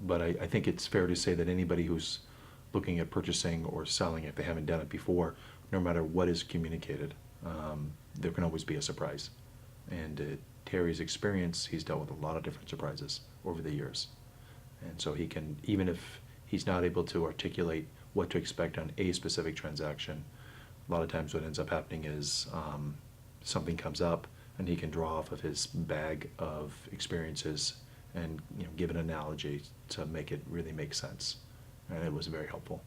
But I think it's fair to say that anybody who's looking at purchasing or selling, if they haven't done it before, no matter what is communicated, there can always be a surprise. And Terry's experience, he's dealt with a lot of different surprises over the years. And so he can, even if he's not able to articulate what to expect on a specific transaction, a lot of times what ends up happening is something comes up and he can draw off of his bag of experiences and give an analogy to make it really make sense. And it was very helpful.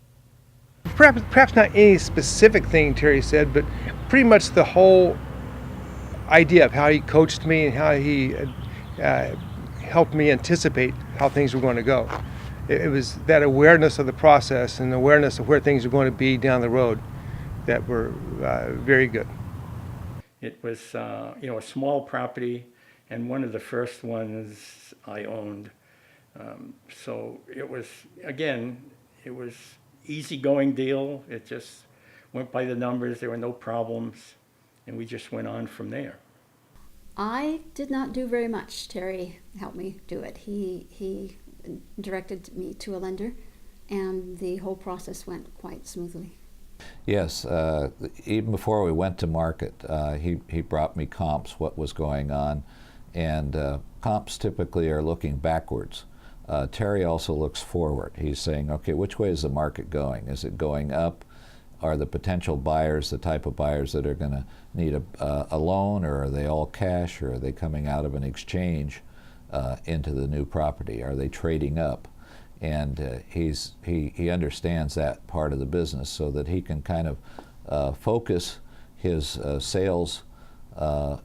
Perhaps not any specific thing Terry said, but pretty much the whole idea of how he coached me and how he helped me anticipate how things were going to go. It was that awareness of the process and awareness of where things are going to be down the road that were very good. It was, a small property, and one of the first ones I owned. So it was, again, it was easygoing deal. It just went by the numbers. There were no problems, and we just went on from there. I did not do very much. Terry helped me do it. He directed me to a lender, and the whole process went quite smoothly. Yes, even before we went to market, he brought me comps, what was going on, and comps typically are looking backwards. Terry also looks forward. He's saying, okay, which way is the market going? Is it going up? Are the potential buyers the type of buyers that are going to need a loan, or are they all cash, or are they coming out of an exchange into the new property? Are they trading up? And he understands that part of the business so that he can kind of focus his sales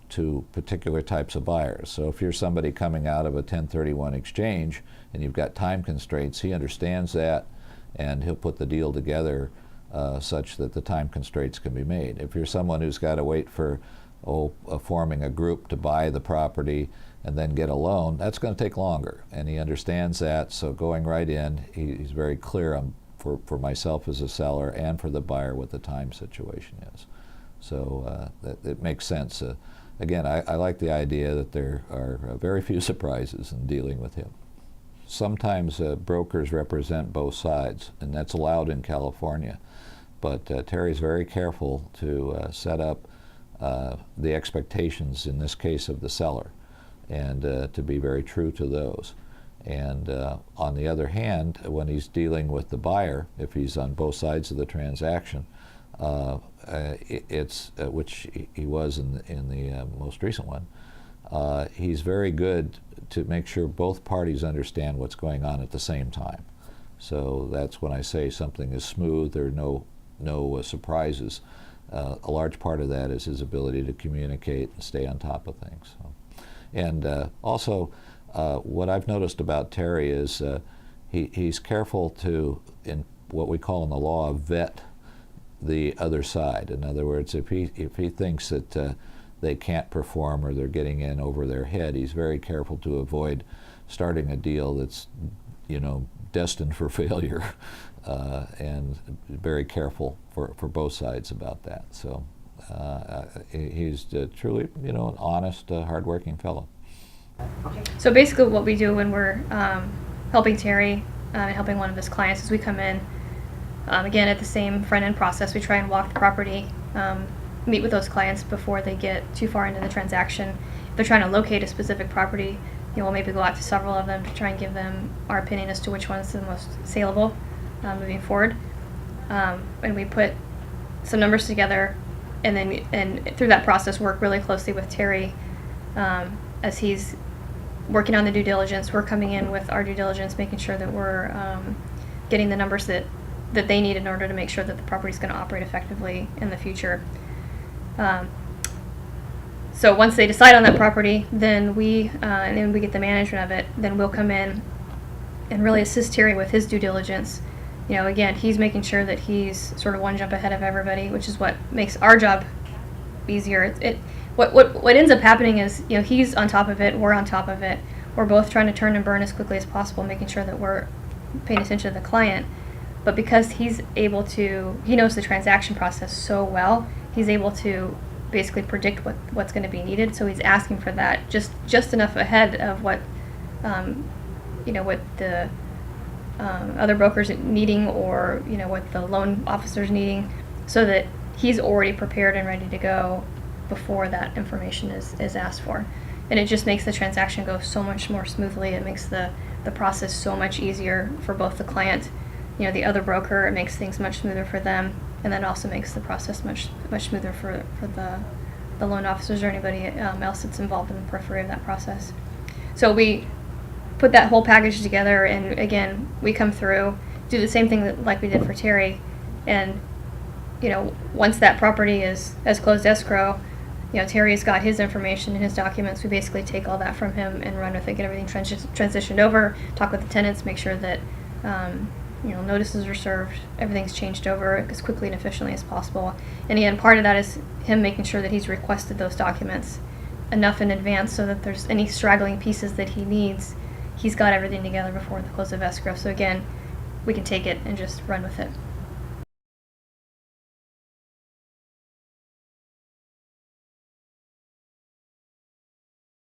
to particular types of buyers. So if you're somebody coming out of a 1031 exchange and you've got time constraints, he understands that, and he'll put the deal together such that the time constraints can be made. If you're someone who's got to wait for forming a group to buy the property and then get a loan, that's going to take longer, and he understands that. So going right in, he's very clear on, for myself as a seller and for the buyer, what the time situation is. So that it makes sense. Again, I like the idea that there are very few surprises in dealing with him. Sometimes brokers represent both sides, and that's allowed in California. But Terry's very careful to set up the expectations, in this case, of the seller, and to be very true to those. And on the other hand, when he's dealing with the buyer, if he's on both sides of the transaction, which he was in the most recent one, he's very good to make sure both parties understand what's going on at the same time. So that's when I say something is smooth, there are no surprises. A large part of that is his ability to communicate and stay on top of things. So. And also, what I've noticed about Terry is he's careful to, in what we call in the law, vet the other side. In other words, if he thinks that they can't perform or they're getting in over their head, he's very careful to avoid starting a deal that's, destined for failure, and very careful for both sides about that. So he's truly, an honest, hardworking fellow. So basically what we do when we're helping Terry and helping one of his clients is we come in, again, at the same front-end process. We try and walk the property, meet with those clients before they get too far into the transaction. If they're trying to locate a specific property, we'll maybe go out to several of them to try and give them our opinion as to which one's the most saleable moving forward. And we put some numbers together, and through that process work really closely with Terry as he's working on the due diligence. We're coming in with our due diligence, making sure that we're getting the numbers that they need in order to make sure that the property is going to operate effectively in the future. So once they decide on that property, then we get the management of it. Then we'll come in and really assist Terry with his due diligence. Again, he's making sure that he's sort of one jump ahead of everybody, which is what makes our job easier. What ends up happening is, he's on top of it, we're on top of it. We're both trying to turn and burn as quickly as possible, making sure that we're paying attention to the client. But because he knows the transaction process so well, he's able to basically predict what's going to be needed. So he's asking for that just enough ahead of what what the other brokers needing, or what the loan officers needing, so that he's already prepared and ready to go before that information is asked for. And it just makes the transaction go so much more smoothly. It makes the process so much easier for both the client, the other broker. It makes things much smoother for them, and then also makes the process much smoother for the loan officers or anybody else that's involved in the periphery of that process. So we put that whole package together, and again, we come through, do the same thing like we did for Terry, and once that property is closed escrow, Terry's got his information and his documents. We basically take all that from him and run with it, get everything transitioned over, talk with the tenants, make sure that notices are served, everything's changed over as quickly and efficiently as possible. And again, part of that is him making sure that he's requested those documents enough in advance so that there's any straggling pieces that he needs, he's got everything together before the close of escrow. So again, we can take it and just run with it.